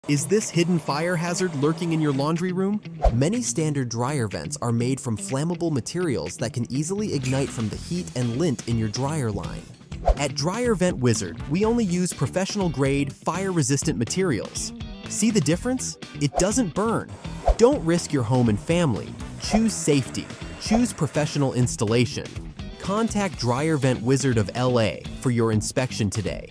Is this hidden fire hazard lurking in your laundry room? Many standard dryer vents are made from flammable materials that can easily ignite from the heat and lint in your dryer line. At Dryer Vent Wizard, we only use professional-grade, fire-resistant materials. See the difference? It doesn't burn. Don't risk your home and family. Choose safety. Choose professional installation. Contact Dryer Vent Wizard of LA for your inspection today.